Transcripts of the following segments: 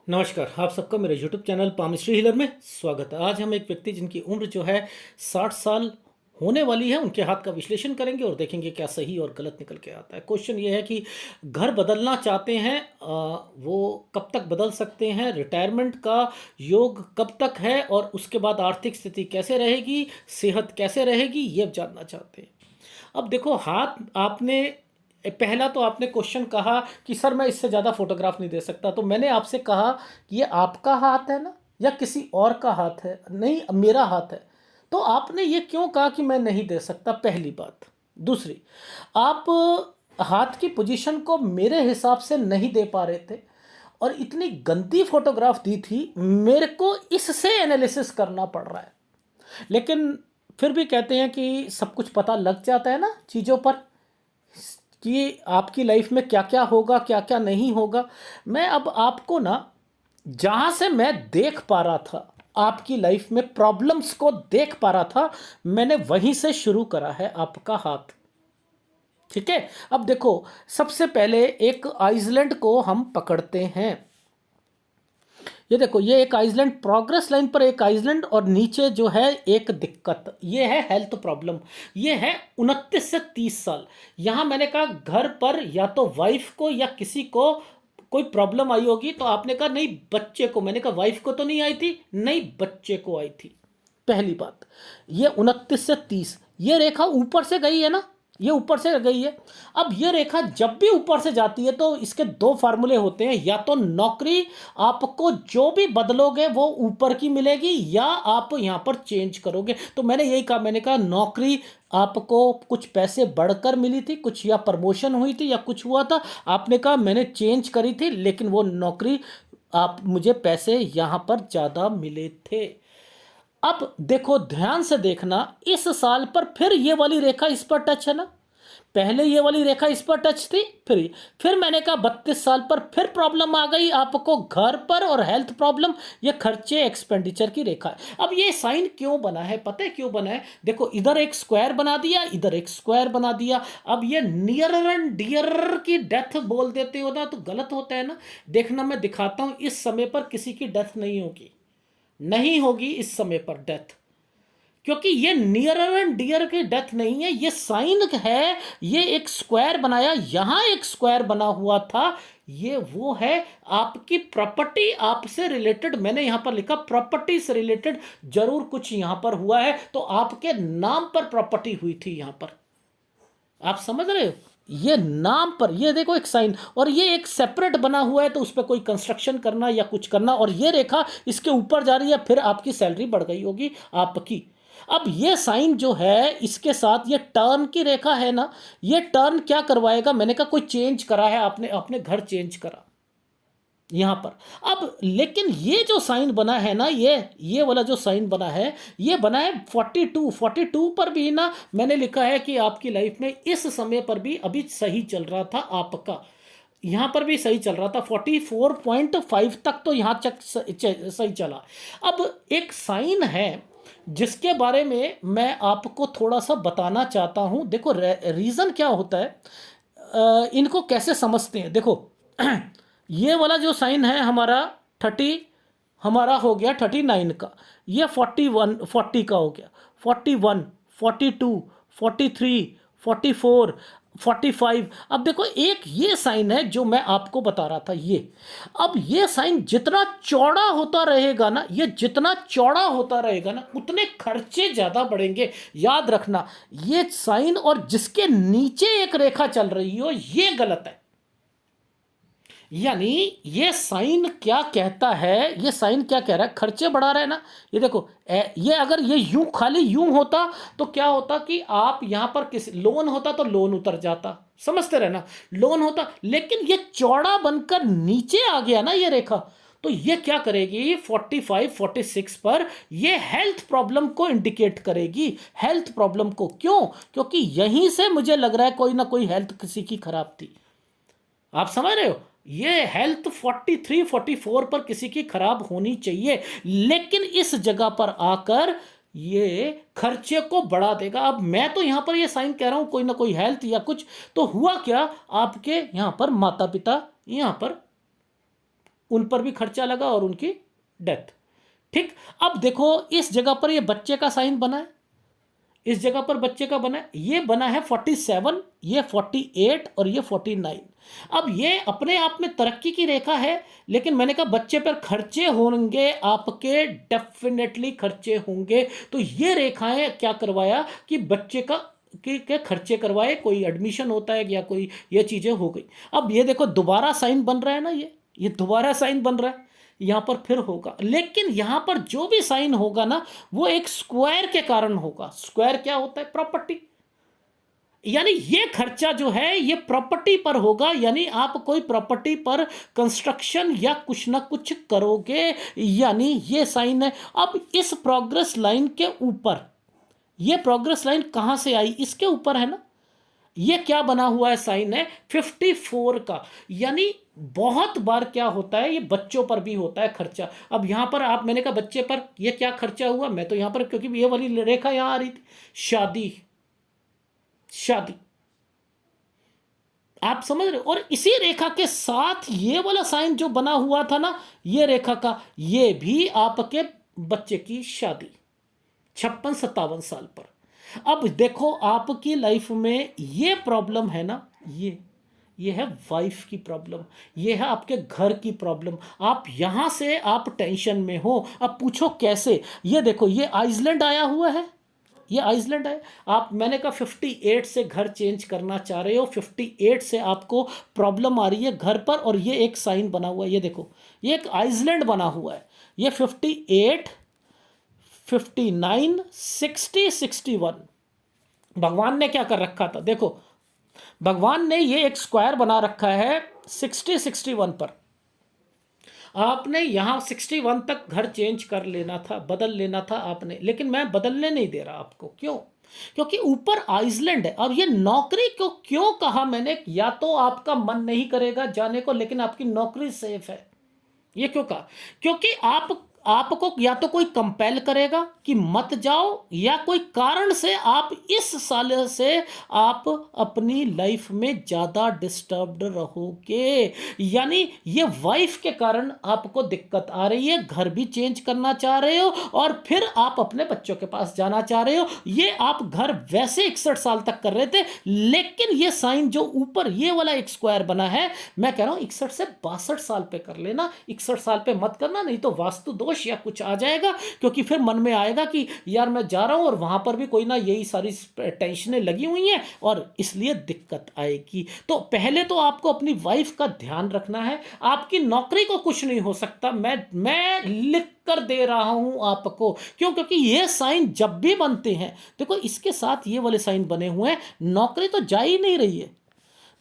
नमस्कार, आप सबका मेरे यूट्यूब चैनल पामिस्ट्री हीलर में स्वागत है। आज हम एक व्यक्ति जिनकी उम्र जो है 60 साल होने वाली है, उनके हाथ का विश्लेषण करेंगे और देखेंगे क्या सही और गलत निकल के आता है। क्वेश्चन ये है कि घर बदलना चाहते हैं, वो कब तक बदल सकते हैं, रिटायरमेंट का योग कब तक है और उसके बाद आर्थिक स्थिति कैसे रहेगी, सेहत कैसे रहेगी, ये जानना चाहते हैं। अब देखो, हाथ आपने पहला तो आपने क्वेश्चन कहा कि सर मैं इससे ज़्यादा फोटोग्राफ नहीं दे सकता, तो मैंने आपसे कहा कि ये आपका हाथ है ना या किसी और का हाथ है? नहीं, मेरा हाथ है। तो आपने ये क्यों कहा कि मैं नहीं दे सकता? पहली बात। दूसरी, आप हाथ की पोजीशन को मेरे हिसाब से नहीं दे पा रहे थे और इतनी गंदी फोटोग्राफ दी थी, मेरे को इससे एनालिसिस करना पड़ रहा है। लेकिन फिर भी कहते हैं कि सब कुछ पता लग जाता है ना चीज़ों पर, कि आपकी लाइफ में क्या क्या होगा, क्या क्या नहीं होगा। मैं अब आपको ना, जहाँ से मैं देख पा रहा था आपकी लाइफ में प्रॉब्लम्स को देख पा रहा था, मैंने वहीं से शुरू करा है आपका हाथ। ठीक है, अब देखो, सबसे पहले एक आइसलैंड को हम पकड़ते हैं। ये देखो, ये एक आइसलैंड, प्रोग्रेस लाइन पर एक आइसलैंड और नीचे जो है एक दिक्कत, ये है हेल्थ प्रॉब्लम। ये है 29 से 30 साल। यहाँ मैंने कहा घर पर या तो वाइफ को या किसी को कोई प्रॉब्लम आई होगी, तो आपने कहा नहीं बच्चे को। मैंने कहा वाइफ को तो नहीं आई थी, नहीं बच्चे को आई थी। पहली बात, ये 29 से 30, ये रेखा ऊपर से गई है ना, ये ऊपर से गई है। अब ये रेखा जब भी ऊपर से जाती है तो इसके दो फार्मूले होते हैं, या तो नौकरी आपको जो भी बदलोगे वो ऊपर की मिलेगी, या आप यहां पर चेंज करोगे। तो मैंने यही कहा, मैंने कहा नौकरी आपको कुछ पैसे बढ़कर मिली थी, कुछ या प्रमोशन हुई थी या कुछ हुआ था, आपने कहा मैंने चेंज करी थी, लेकिन वो नौकरी आप मुझे पैसे यहां पर ज़्यादा मिले थे। अब देखो, ध्यान से देखना, इस साल पर फिर ये वाली रेखा इस पर टच है ना। पहले ये वाली रेखा इस पर टच थी, फिर मैंने कहा 32 साल पर फिर प्रॉब्लम आ गई आपको घर पर और हेल्थ प्रॉब्लम। ये खर्चे एक्सपेंडिचर की रेखा है। अब ये साइन क्यों बना है? पता है क्यों बना है? देखो, इधर एक स्क्वायर बना दिया, इधर एक स्क्वायर बना दिया। अब ये नियर एंड डियर की डेथ बोल देते हो ना, तो गलत होता है ना। देखना, मैं दिखाता हूं, इस समय पर किसी की डेथ नहीं होगी, नहीं होगी इस समय पर डेथ, क्योंकि ये नियर एंड डियर की डेथ नहीं है, ये साइन है। ये एक स्क्वायर बनाया, यहां एक स्क्वायर बना हुआ था, ये वो है आपकी प्रॉपर्टी, आपसे रिलेटेड। मैंने यहां पर लिखा प्रॉपर्टी से रिलेटेड जरूर कुछ यहां पर हुआ है, तो आपके नाम पर प्रॉपर्टी हुई थी यहां पर। आप समझ रहे हो? ये नाम पर, ये देखो एक साइन, और ये एक सेपरेट बना हुआ है, तो उस पर कोई कंस्ट्रक्शन करना या कुछ करना, और ये रेखा इसके ऊपर जा रही है, फिर आपकी सैलरी बढ़ गई होगी आपकी। अब ये साइन जो है, इसके साथ ये टर्न की रेखा है ना, ये टर्न क्या करवाएगा? मैंने कहा कोई चेंज करा है आपने, अपने घर चेंज करा यहां पर। अब लेकिन ये जो साइन बना है ना, ये वाला जो साइन बना है, ये बना है 42 पर भी ना, मैंने लिखा है कि आपकी लाइफ में इस समय पर भी अभी सही चल रहा था आपका, यहां पर भी सही चल रहा था, 44.5 तक तो यहां तक सही चला। अब एक साइन है जिसके बारे में मैं आपको थोड़ा सा बताना चाहता हूं। देखो, रीजन क्या होता है, इनको कैसे समझते हैं। देखो, ये वाला जो साइन है हमारा 30, हमारा हो गया 39 का, ये 40 का हो गया, 41, 42, 43, 44, 45। अब देखो, एक ये साइन है जो मैं आपको बता रहा था, ये अब ये साइन जितना चौड़ा होता रहेगा ना, ये जितना चौड़ा होता रहेगा ना, उतने खर्चे ज्यादा बढ़ेंगे। याद रखना, ये साइन और जिसके नीचे एक रेखा चल रही हो, ये गलत है। यानी ये साइन क्या कहता है, ये साइन क्या कह रहा है? खर्चे बढ़ा रहा है ना। ये देखो, ये अगर ये यूं खाली यूं होता तो क्या होता कि आप यहां पर किसी लोन होता तो लोन उतर जाता, समझते रहना, लोन होता, लेकिन ये चौड़ा बनकर नीचे आ गया ना ये रेखा, तो ये क्या करेगी? 45, 46 पर ये हेल्थ प्रॉब्लम को इंडिकेट करेगी। हेल्थ प्रॉब्लम को क्यों? क्योंकि यहीं से मुझे लग रहा है कोई ना कोई हेल्थ किसी की खराब थी। आप समझ रहे हो? ये हेल्थ 43, 44 पर किसी की खराब होनी चाहिए, लेकिन इस जगह पर आकर ये खर्चे को बढ़ा देगा। अब मैं तो यहां पर ये साइन कह रहा हूं कोई ना कोई हेल्थ या कुछ, तो हुआ क्या, आपके यहां पर माता पिता यहां पर उन पर भी खर्चा लगा और उनकी डेथ। ठीक, अब देखो इस जगह पर ये बच्चे का साइन बना है, इस जगह पर बच्चे का बना है, ये बना है 47, ये 48 और ये 49। अब ये अपने आप में तरक्की की रेखा है, लेकिन मैंने कहा बच्चे पर खर्चे होंगे आपके, डेफिनेटली खर्चे होंगे। तो ये रेखाएं क्या करवाया कि बच्चे का के खर्चे करवाए, कोई एडमिशन होता है या कोई ये चीजें हो गई। अब ये देखो दोबारा साइन बन रहा है ना, ये दोबारा साइन बन रहा है, यहां पर फिर होगा। लेकिन यहां पर जो भी साइन होगा ना, वो एक स्क्वायर के कारण होगा। स्क्वायर क्या होता है? प्रॉपर्टी। यानी ये खर्चा जो है ये प्रॉपर्टी पर होगा, यानी आप कोई प्रॉपर्टी पर कंस्ट्रक्शन या कुछ ना कुछ करोगे, यानी ये साइन है। अब इस प्रोग्रेस लाइन के ऊपर, ये प्रोग्रेस लाइन कहां से आई? इसके ऊपर है ना, ये क्या बना हुआ है? साइन है 54 का। यानी बहुत बार क्या होता है, ये बच्चों पर भी होता है खर्चा। अब यहां पर आप, मैंने कहा बच्चे पर ये क्या खर्चा हुआ, मैं तो यहां पर, क्योंकि ये वाली रेखा यहां आ रही थी, शादी, शादी, आप समझ रहे हो। और इसी रेखा के साथ ये वाला साइन जो बना हुआ था ना, ये रेखा का, ये भी आपके बच्चे की शादी 56-57 साल पर। अब देखो आपकी लाइफ में ये प्रॉब्लम है ना, ये है वाइफ की प्रॉब्लम, ये है आपके घर की प्रॉब्लम। आप यहां से आप टेंशन में हो। अब पूछो कैसे? ये देखो ये आइसलैंड आया हुआ है, ये आइसलैंड है। आप, मैंने कहा 58 से घर चेंज करना चाह रहे हो, 58 से आपको प्रॉब्लम आ रही है घर पर, और ये एक साइन बना हुआ है, ये देखो ये एक आइसलैंड बना हुआ है। ये 58, 59, 60, 61 भगवान ने क्या कर रखा था? देखो भगवान ने ये एक स्क्वायर बना रखा है 60, 61 पर। आपने यहां 61 तक घर चेंज कर लेना था, बदल लेना था आपने, लेकिन मैं बदलने नहीं दे रहा आपको। क्यों? क्योंकि ऊपर आइसलैंड है। अब ये नौकरी को क्यों कहा मैंने? या तो आपका मन नहीं करेगा जाने को, लेकिन आपकी नौकरी सेफ है। ये क्यों कहा? क्योंकि आपको या तो कोई कंपेल करेगा कि मत जाओ, या कोई कारण से आप इस साल से आप अपनी लाइफ में ज्यादा डिस्टर्ब्ड रहोगे। यानी ये वाइफ के कारण आपको दिक्कत आ रही है, घर भी चेंज करना चाह रहे हो, और फिर आप अपने बच्चों के पास जाना चाह रहे हो। ये आप घर वैसे 61 साल तक कर रहे थे, लेकिन ये साइन जो ऊपर ये वाला एक स्क्वायर बना है, मैं कह रहा हूं 61 से 62 साल पे कर लेना, 61 साल पे मत करना, नहीं तो वास्तु दोष या कुछ आ जाएगा। क्योंकि फिर मन में आएगा कि यार मैं जा रहा हूं और वहां पर भी कोई ना यही सारी टेंशनें लगी हुई हैं, और इसलिए दिक्कत आएगी। तो पहले तो आपको अपनी वाइफ का ध्यान रखना है। आपकी नौकरी को कुछ नहीं हो सकता, मैं लिख कर दे रहा हूं आपको। क्यों? क्योंकि ये साइन जब भी बनते हैं, देखो इसके साथ ये वाले साइन बने हुए हैं, नौकरी तो जा ही नहीं रही है।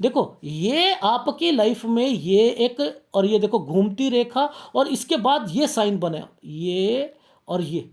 देखो ये आपकी लाइफ में ये एक, और ये देखो घूमती रेखा, और इसके बाद ये साइन बना, ये और ये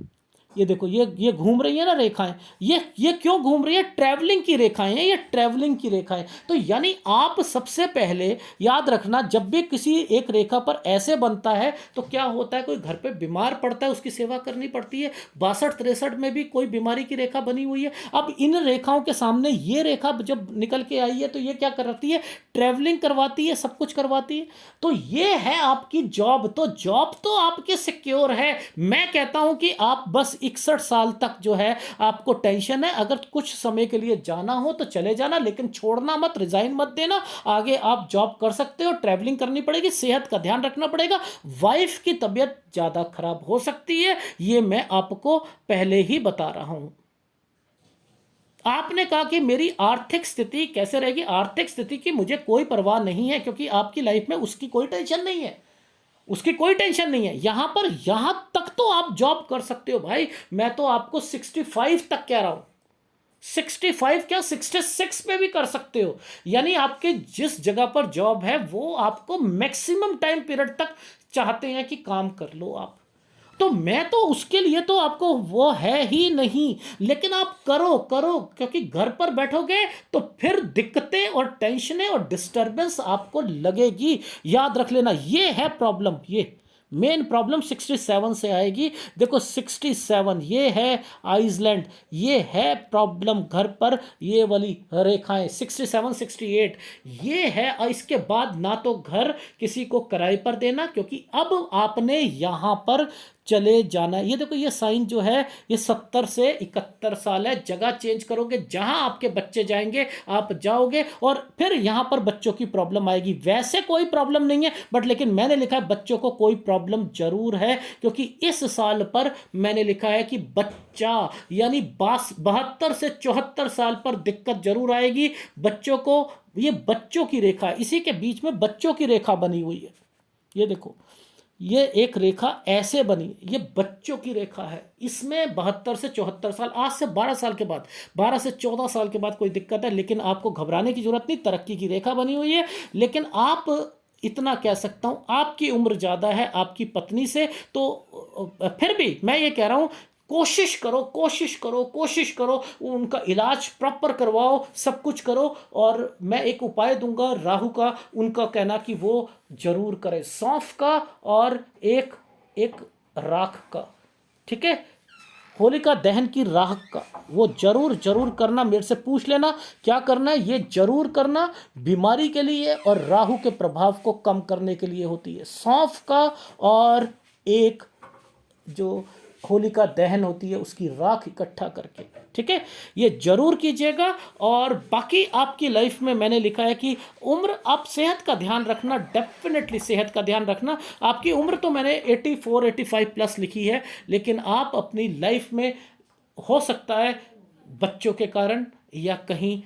देखो ये घूम रही है ना रेखाएं, ये क्यों घूम रही है? ट्रैवलिंग की रेखाएं हैं, ये ट्रैवलिंग की रेखाएं। तो यानी आप सबसे पहले याद रखना, जब भी किसी एक रेखा पर ऐसे बनता है तो क्या होता है, कोई घर पे बीमार पड़ता है, उसकी सेवा करनी पड़ती है। 62-63 में भी कोई बीमारी की रेखा बनी हुई है। अब इन रेखाओं के सामने ये रेखा जब निकल के आई है, तो ये क्या करती है? ट्रैवलिंग करवाती है, सब कुछ करवाती है। तो ये है आपकी जॉब, तो जॉब तो आपके सिक्योर है। मैं कहता हूं कि आप बस 61 साल तक जो है आपको टेंशन है, अगर कुछ समय के लिए जाना हो तो चले जाना, लेकिन छोड़ना मत, रिजाइन मत देना। आगे आप जॉब कर सकते हो, ट्रैवलिंग करनी पड़ेगी, सेहत का ध्यान रखना पड़ेगा, वाइफ की तबीयत ज्यादा खराब हो सकती है, ये मैं आपको पहले ही बता रहा हूं। आपने कहा कि मेरी आर्थिक स्थिति कैसे रहेगी? आर्थिक स्थिति की मुझे कोई परवाह नहीं है, क्योंकि आपकी लाइफ में उसकी कोई टेंशन नहीं है, उसकी कोई टेंशन नहीं है। यहां पर, यहां तक तो आप जॉब कर सकते हो भाई। मैं तो आपको 65 तक कह रहा हूं, 65 क्या 66 पे भी कर सकते हो। यानी आपके जिस जगह पर जॉब है वो आपको मैक्सिमम टाइम पीरियड तक चाहते हैं कि काम कर लो आप। तो मैं तो उसके लिए तो आपको वो है ही नहीं, लेकिन आप करो करो, क्योंकि घर पर बैठोगे तो फिर दिक्कतें और टेंशनें और डिस्टरबेंस आपको लगेगी। याद रख लेना, ये है प्रॉब्लम, ये मेन प्रॉब्लम 67 से आएगी। देखो 67 ये है आइसलैंड, ये है प्रॉब्लम घर पर, ये वाली रेखाएं 67 68 ये है। और इसके बाद ना तो घर किसी को किराए पर देना, क्योंकि अब आपने यहां पर चले जाना। ये देखो ये साइन जो है ये 70 से 71 साल है। जगह चेंज करोगे, जहां आपके बच्चे जाएंगे आप जाओगे, और फिर यहां पर बच्चों की प्रॉब्लम आएगी। वैसे कोई प्रॉब्लम नहीं है, बट लेकिन मैंने लिखा है बच्चों को कोई प्रॉब्लम जरूर है, क्योंकि इस साल पर मैंने लिखा है कि बच्चा यानी 72 से 74 साल पर दिक्कत जरूर आएगी बच्चों को। ये बच्चों की रेखा है, इसी के बीच में बच्चों की रेखा बनी हुई है। ये देखो ये एक रेखा ऐसे बनी, ये बच्चों की रेखा है। इसमें 72 से 74 साल, आज से 12 साल के बाद, 12 से 14 साल के बाद कोई दिक्कत है, लेकिन आपको घबराने की जरूरत नहीं, तरक्की की रेखा बनी हुई है। लेकिन आप इतना कह सकता हूं, आपकी उम्र ज़्यादा है आपकी पत्नी से, तो फिर भी मैं ये कह रहा हूं कोशिश करो, कोशिश करो, कोशिश करो, उनका इलाज प्रॉपर करवाओ, सब कुछ करो। और मैं एक उपाय दूंगा राहु का, उनका कहना कि वो जरूर करें, सौंफ का और एक एक राख का, ठीक है, होलिका दहन की राख का, वो जरूर जरूर करना। मेरे से पूछ लेना क्या करना है, ये जरूर करना। बीमारी के लिए और राहु के प्रभाव को कम करने के लिए होती है सौंफ का, और एक जो होलिका दहन होती है उसकी राख इकट्ठा करके, ठीक है, ये जरूर कीजिएगा। और बाकी आपकी लाइफ में मैंने लिखा है कि उम्र, आप सेहत का ध्यान रखना, डेफिनेटली सेहत का ध्यान रखना। आपकी उम्र तो मैंने 84 85 प्लस लिखी है, लेकिन आप अपनी लाइफ में हो सकता है बच्चों के कारण या कहीं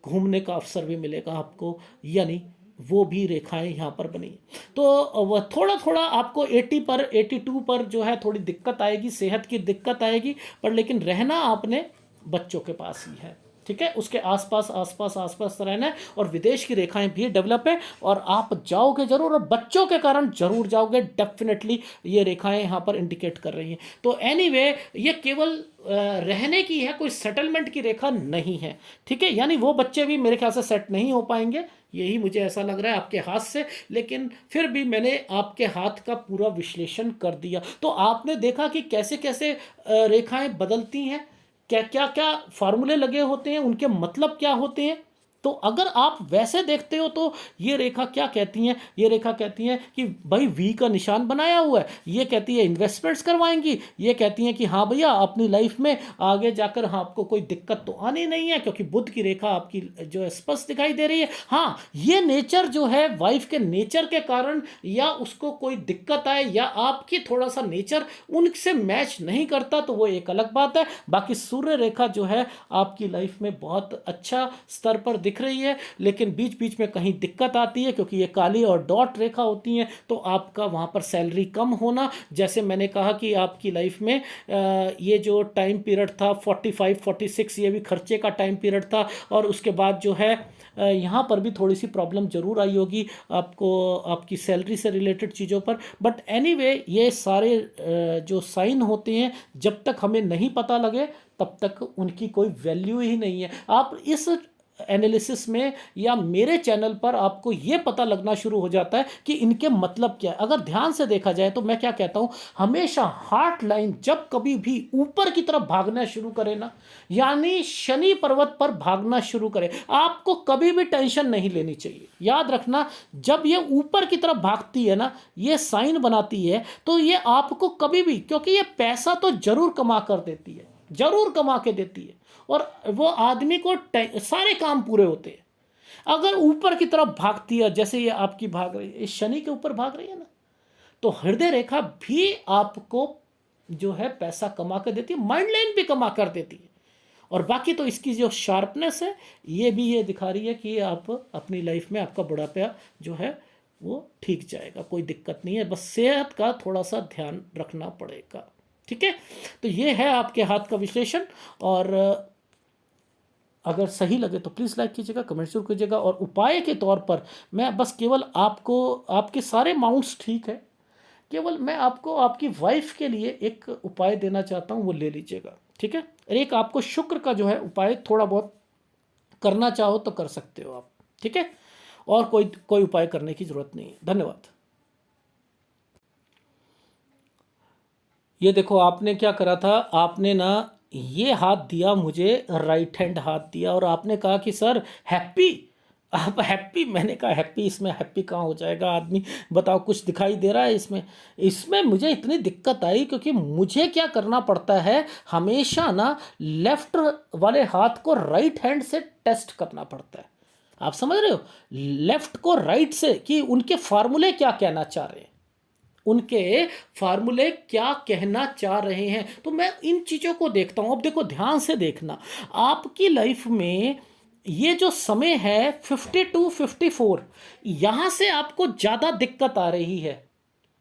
घूमने का अवसर भी मिलेगा आपको, यानी वो भी रेखाएं यहाँ पर बनी। तो वह थोड़ा थोड़ा आपको 80 पर 82 पर जो है थोड़ी दिक्कत आएगी, सेहत की दिक्कत आएगी, पर लेकिन रहना आपने बच्चों के पास ही है, ठीक है, उसके आसपास आसपास आसपास रहना है। और विदेश की रेखाएं भी डेवलप है, और आप जाओगे जरूर, और बच्चों के कारण जरूर जाओगे डेफिनेटली, ये रेखाएं यहाँ पर इंडिकेट कर रही हैं। तो एनीवे ये केवल रहने की है, कोई सेटलमेंट की रेखा नहीं है, ठीक है, यानी वो बच्चे भी मेरे ख्याल से सेट नहीं हो पाएंगे, यही मुझे ऐसा लग रहा है आपके हाथ से। लेकिन फिर भी मैंने आपके हाथ का पूरा विश्लेषण कर दिया, तो आपने देखा कि कैसे कैसे रेखाएं बदलती हैं, क्या क्या क्या फार्मूले लगे होते हैं, उनके मतलब क्या होते हैं। तो अगर आप वैसे देखते हो तो ये रेखा क्या कहती हैं, ये रेखा कहती हैं कि भाई वी का निशान बनाया हुआ है, ये कहती है इन्वेस्टमेंट्स करवाएंगी, ये कहती हैं कि हाँ भैया अपनी लाइफ में आगे जाकर हाँ आपको कोई दिक्कत तो आनी नहीं है, क्योंकि बुध की रेखा आपकी जो है स्पष्ट दिखाई दे रही है। हाँ ये नेचर जो है वाइफ के नेचर के कारण, या उसको कोई दिक्कत आए, या आपकी थोड़ा सा नेचर उनसे मैच नहीं करता, तो वो एक अलग बात है। बाकी सूर्य रेखा जो है आपकी लाइफ में बहुत अच्छा स्तर पर दिख रही है, लेकिन बीच बीच में कहीं दिक्कत आती है, क्योंकि ये काली और डॉट रेखा होती हैं, तो आपका वहाँ पर सैलरी कम होना। जैसे मैंने कहा कि आपकी लाइफ में ये जो टाइम पीरियड था 45 46, ये भी खर्चे का टाइम पीरियड था, और उसके बाद जो है यहाँ पर भी थोड़ी सी प्रॉब्लम जरूर आई होगी आपको आपकी सैलरी से रिलेटेड चीज़ों पर। बट एनीवे ये सारे जो साइन होते हैं, जब तक हमें नहीं पता लगे तब तक उनकी कोई वैल्यू ही नहीं है। आप इस एनालिसिस में या मेरे चैनल पर आपको ये पता लगना शुरू हो जाता है कि इनके मतलब क्या है। अगर ध्यान से देखा जाए तो मैं क्या कहता हूँ, हमेशा हार्ट लाइन जब कभी भी ऊपर की तरफ भागना शुरू करे ना, यानी शनि पर्वत पर भागना शुरू करे, आपको कभी भी टेंशन नहीं लेनी चाहिए। याद रखना जब ये ऊपर की तरफ भागती है ना, ये साइन बनाती है, तो ये आपको कभी भी, क्योंकि ये पैसा तो जरूर कमा कर देती है, जरूर कमा के देती है, और वो आदमी को सारे काम पूरे होते हैं। अगर ऊपर की तरफ भागती है, जैसे ये आपकी भाग रही है, शनि के ऊपर भाग रही है ना, तो हृदय रेखा भी आपको जो है पैसा कमा कर देती है, माइंड लाइन भी कमा कर देती है। और बाकी तो इसकी जो शार्पनेस है, ये भी ये दिखा रही है कि आप अपनी लाइफ में आपका बुढ़ापा जो है वो ठीक जाएगा, कोई दिक्कत नहीं है, बस सेहत का थोड़ा सा ध्यान रखना पड़ेगा, ठीक है। तो ये है आपके हाथ का विश्लेषण, और अगर सही लगे तो प्लीज़ लाइक कीजिएगा, कमेंट जरूर कीजिएगा। और उपाय के तौर पर मैं बस केवल आपको, आपके सारे माउंट्स ठीक है, केवल मैं आपको आपकी वाइफ के लिए एक उपाय देना चाहता हूँ, वो ले लीजिएगा, ठीक है। और एक आपको शुक्र का जो है उपाय थोड़ा बहुत करना चाहो तो कर सकते हो आप, ठीक है, और कोई कोई उपाय करने की ज़रूरत नहीं है। धन्यवाद। ये देखो आपने क्या करा था, आपने ना ये हाथ दिया मुझे, राइट हैंड हाथ दिया, और आपने कहा कि सर हैप्पी, आप हैप्पी। मैंने कहा हैप्पी, इसमें हैप्पी कहाँ हो जाएगा आदमी, बताओ कुछ दिखाई दे रहा है इसमें। इसमें मुझे इतनी दिक्कत आई क्योंकि मुझे क्या करना पड़ता है, हमेशा ना लेफ्ट वाले हाथ को राइट हैंड से टेस्ट करना पड़ता है। आप समझ रहे हो, लेफ्ट को राइट से, कि उनके फार्मूले क्या कहना चाह रहे हैं, उनके फार्मूले क्या कहना चाह रहे हैं। तो मैं इन चीज़ों को देखता हूँ। अब देखो ध्यान से देखना, आपकी लाइफ में ये जो समय है 52-54, यहाँ से आपको ज़्यादा दिक्कत आ रही है,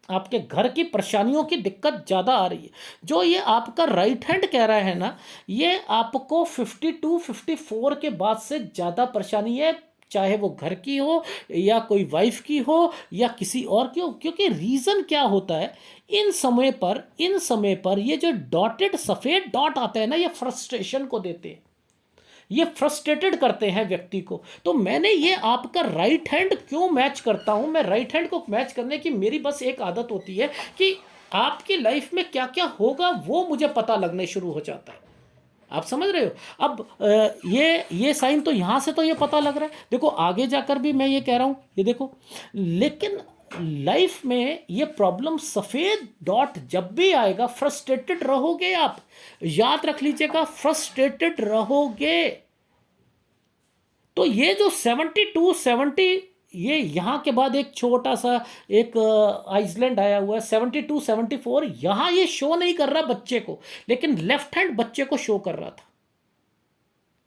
आपके घर की परेशानियों की दिक्कत ज़्यादा आ रही है। जो ये आपका राइट हैंड कह रहा है ना, ये आपको 52-54 के बाद से ज़्यादा परेशानी है, चाहे वो घर की हो या कोई वाइफ की हो या किसी और की हो। क्योंकि रीज़न क्या होता है, इन समय पर ये जो डॉटेड सफ़ेद डॉट आते हैं ना, ये फ्रस्ट्रेशन को देते हैं, ये फ्रस्ट्रेटेड करते हैं व्यक्ति को। तो मैंने ये आपका राइट हैंड क्यों मैच करता हूं, मैं राइट हैंड को मैच करने की मेरी बस एक आदत होती है कि आपकी लाइफ में क्या क्या होगा वो मुझे पता लगने शुरू हो जाता है। आप समझ रहे हो। अब ये साइन तो यहां से तो ये पता लग रहा है, देखो आगे जाकर भी मैं ये कह रहा हूं, ये देखो। लेकिन लाइफ में ये प्रॉब्लम सफ़ेद डॉट जब भी आएगा, फ्रस्ट्रेटेड रहोगे आप, याद रख लीजिएगा, फ्रस्ट्रेटेड रहोगे। तो ये जो 72-70, ये यहाँ के बाद एक छोटा सा एक आइसलैंड आया हुआ है 72-74, यहाँ ये शो नहीं कर रहा बच्चे को, लेकिन लेफ्ट हैंड बच्चे को शो कर रहा था।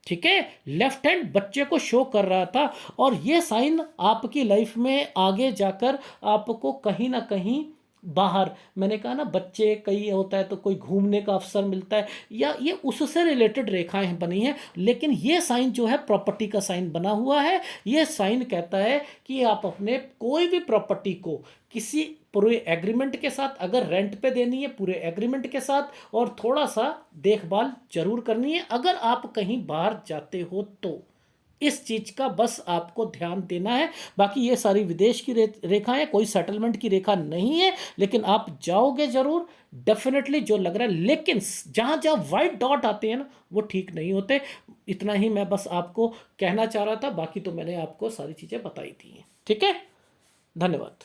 ठीक है, लेफ्ट हैंड बच्चे को शो कर रहा था। और ये साइन आपकी लाइफ में आगे जाकर आपको कहीं ना कहीं बाहर, मैंने कहा ना बच्चे कई होता है तो कोई घूमने का अवसर मिलता है, या ये उससे रिलेटेड रेखाएं बनी हैं। लेकिन ये साइन जो है प्रॉपर्टी का साइन बना हुआ है। ये साइन कहता है कि आप अपने कोई भी प्रॉपर्टी को किसी पूरे एग्रीमेंट के साथ, अगर रेंट पे देनी है पूरे एग्रीमेंट के साथ, और थोड़ा सा देखभाल जरूर करनी है। अगर आप कहीं बाहर जाते हो तो इस चीज का बस आपको ध्यान देना है। बाकी ये सारी विदेश की रेखाएं, कोई सेटलमेंट की रेखा नहीं है, लेकिन आप जाओगे जरूर डेफिनेटली जो लग रहा है। लेकिन जहां जहां वाइट डॉट आते हैं ना, वो ठीक नहीं होते। इतना ही मैं बस आपको कहना चाह रहा था, बाकी तो मैंने आपको सारी चीजें बताई थी। ठीक है, धन्यवाद।